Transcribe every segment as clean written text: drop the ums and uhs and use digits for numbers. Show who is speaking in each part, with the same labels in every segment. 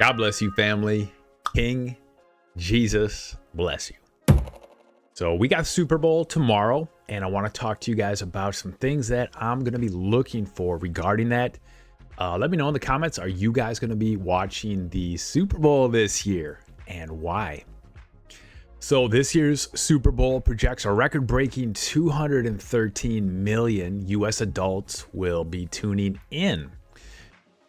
Speaker 1: God bless you, family. King Jesus bless you. So we got Super Bowl tomorrow, and I want to talk to you guys about some things that I'm going to be looking for regarding that. Let me know in the comments, are you guys going to be watching the Super Bowl this year, and why? So this year's Super Bowl projects a record-breaking 213 million US adults will be tuning in.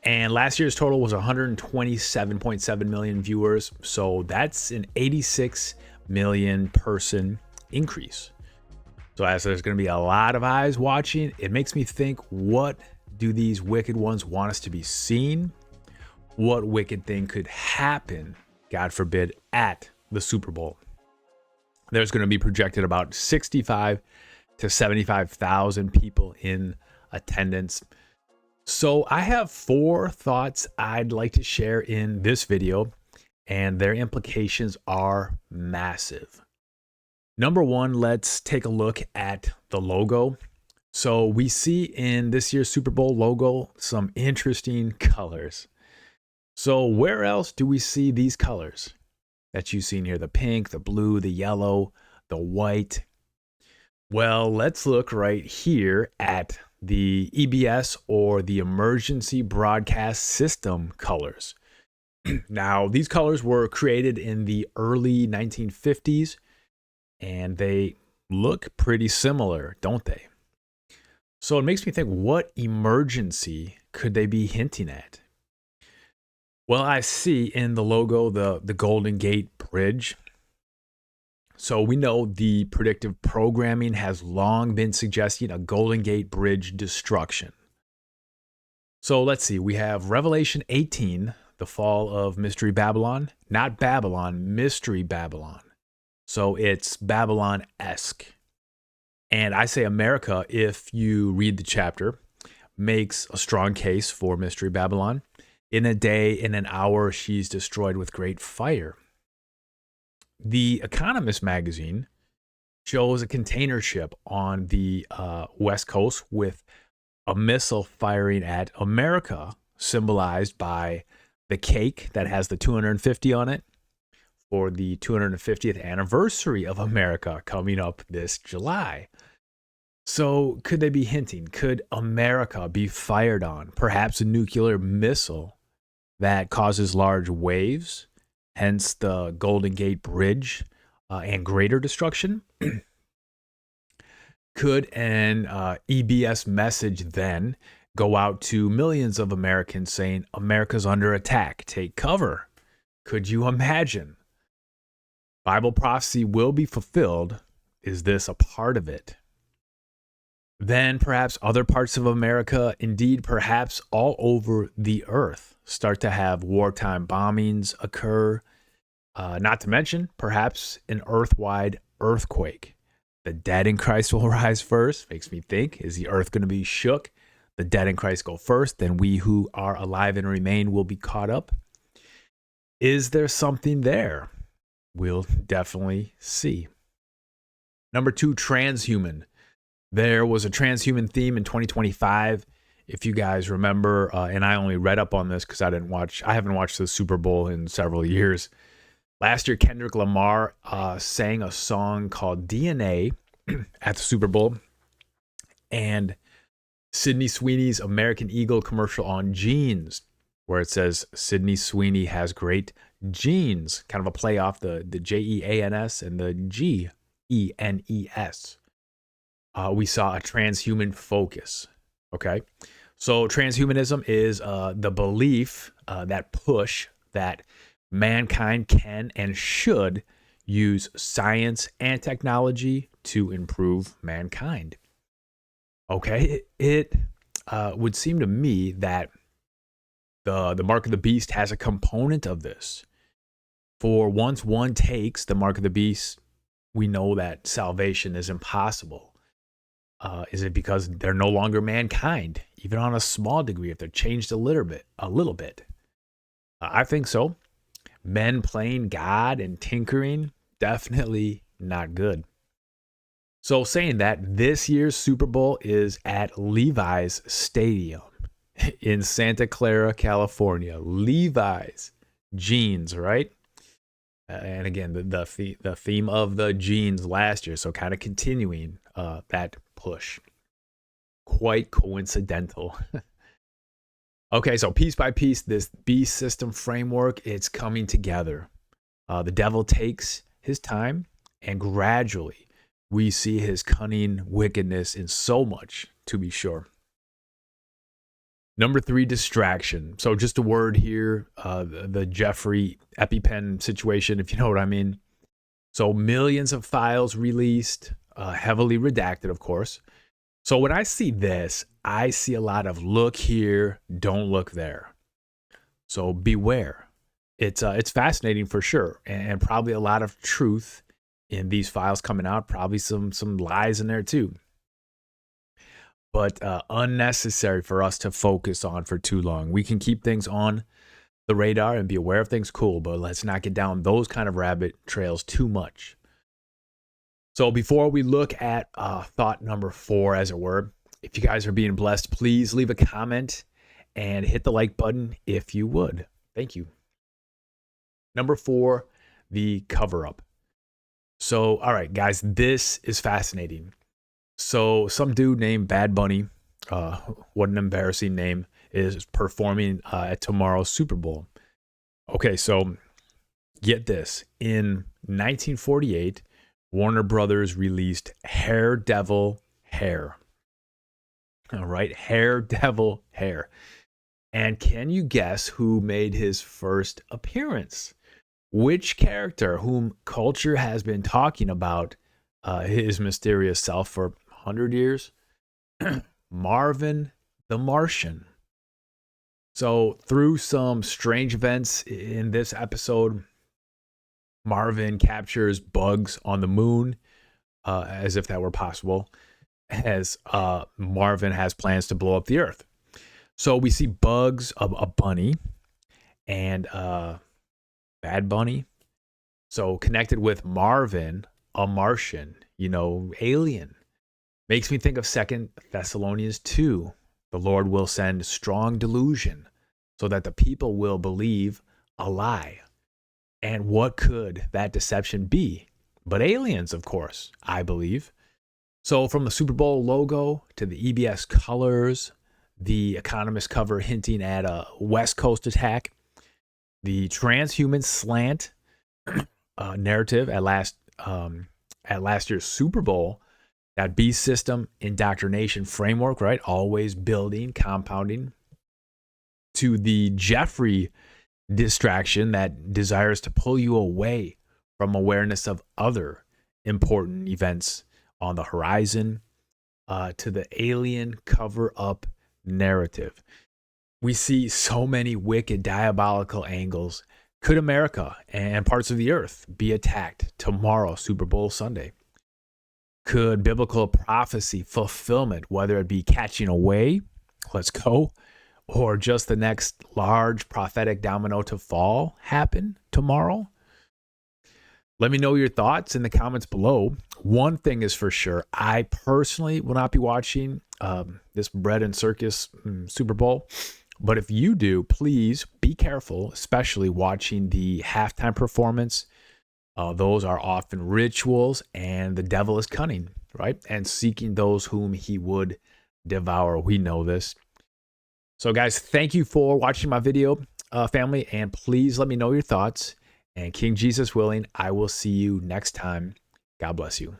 Speaker 1: And last year's total was 127.7 million viewers. So that's an 86 million person increase. So as there's going to be a lot of eyes watching, it makes me think, what do these wicked ones want us to be seeing? What wicked thing could happen, God forbid, at the Super Bowl? There's going to be projected about 65 to 75,000 people in attendance. So I have 4 thoughts I'd like to share in this video, and their implications are massive. Number 1, let's take a look at the logo. So we see in this year's Super Bowl logo some interesting colors. So where else do we see these colors that you've seen here? The pink, the blue, the yellow, the white. Well, let's look right here at the EBS, or the Emergency Broadcast System colors. Now, these colors were created in the early 1950s, and they look pretty similar, don't they? So it makes me think, what emergency could they be hinting at? Well, I see in the logo the Golden Gate Bridge. So we know the predictive programming has long been suggesting a Golden Gate Bridge destruction. So let's see, we have Revelation 18, the fall of Mystery Babylon, not Babylon, Mystery Babylon. So it's Babylon-esque. And I say America, if you read the chapter, makes a strong case for Mystery Babylon. In a day, in an hour, she's destroyed with great fire. The Economist magazine shows a container ship on the West Coast with a missile firing at America, symbolized by the cake that has the 250 on it for the 250th anniversary of America coming up this July. So could they be hinting? Could America be fired on? Perhaps a nuclear missile that causes large waves, hence the Golden Gate Bridge, and greater destruction? Could an EBS message then go out to millions of Americans saying, America's under attack, take cover? Could you imagine? Bible prophecy will be fulfilled. Is this a part of it? Then perhaps other parts of America, indeed perhaps all over the earth, start to have wartime bombings occur. Not to mention, perhaps an earth-wide earthquake. The dead in Christ will rise first. Makes me think, is the earth going to be shook? The dead in Christ go first, then we who are alive and remain will be caught up. Is there something there? We'll definitely see. Number 2, transhuman. There was a transhuman theme in 2025. If you guys remember, and I only read up on this because I haven't watched the Super Bowl in several years. Last year, Kendrick Lamar sang a song called DNA at the Super Bowl. And Sydney Sweeney's American Eagle commercial on jeans, where it says Sydney Sweeney has great genes, kind of a play off the Jeans and the Genes. We saw a transhuman focus. Okay. So transhumanism is the belief, that push that mankind can and should use science and technology to improve mankind. Okay. It would seem to me that the mark of the beast has a component of this. For once one takes the mark of the beast, we know that salvation is impossible. Is it because they're no longer mankind, even on a small degree, if they're changed a little bit? I think so. Men playing God and tinkering, definitely not good. So saying that, this year's Super Bowl is at Levi's Stadium in Santa Clara, California. Levi's. genes, right? And again, the theme of the genes last year, so kind of continuing that push. Quite coincidental. Okay, so piece by piece, this beast system framework, it's coming together. The devil takes his time, and gradually we see his cunning wickedness in so much, to be sure. Number 3, distraction. So just a word here, the Jeffrey EpiPen situation, if you know what I mean. So millions of files released, heavily redacted, of course. So when I see this, I see a lot of look here, don't look there. So beware. It's fascinating for sure, and probably a lot of truth in these files coming out. Probably some lies in there too. But unnecessary for us to focus on for too long. We can keep things on the radar and be aware of things, cool, but let's not get down those kind of rabbit trails too much. So before we look at thought number 4, as it were, if you guys are being blessed, please leave a comment and hit the like button if you would. Thank you. Number 4, the cover up. So, all right, guys, this is fascinating. So some dude named Bad Bunny, what an embarrassing name, is performing at tomorrow's Super Bowl. Okay, so get this. In 1948, Warner Brothers released Hair Devil Hair. All right, Hair Devil Hair. And can you guess who made his first appearance? Which character whom culture has been talking about his mysterious self for 100 years? Marvin the Martian. So through some strange events in this episode, Marvin captures bugs on the moon, as if that were possible, as Marvin has plans to blow up the earth. So we see bugs, a bunny, and Bad Bunny. So connected with Marvin, a Martian, alien. Makes me think of 2 Thessalonians 2. The Lord will send strong delusion so that the people will believe a lie. And what could that deception be? But aliens, of course, I believe. So from the Super Bowl logo to the EBS colors, the Economist cover hinting at a West Coast attack, the transhuman slant narrative at last year's Super Bowl, that beast system indoctrination framework, right? Always building, compounding, to the Jeffrey distraction that desires to pull you away from awareness of other important events on the horizon, to the alien cover-up narrative. We see so many wicked, diabolical angles. Could America and parts of the earth be attacked tomorrow, Super Bowl Sunday? Could biblical prophecy fulfillment, whether it be catching away, let's go, or just the next large prophetic domino to fall, happen tomorrow? Let me know your thoughts in the comments below. One thing is for sure, I personally will not be watching this bread and circus Super Bowl. But if you do, please be careful, especially watching the halftime performance. Those are often rituals, and the devil is cunning, right? And seeking those whom he would devour. We know this. So guys, thank you for watching my video, family, and please let me know your thoughts. And King Jesus willing, I will see you next time. God bless you.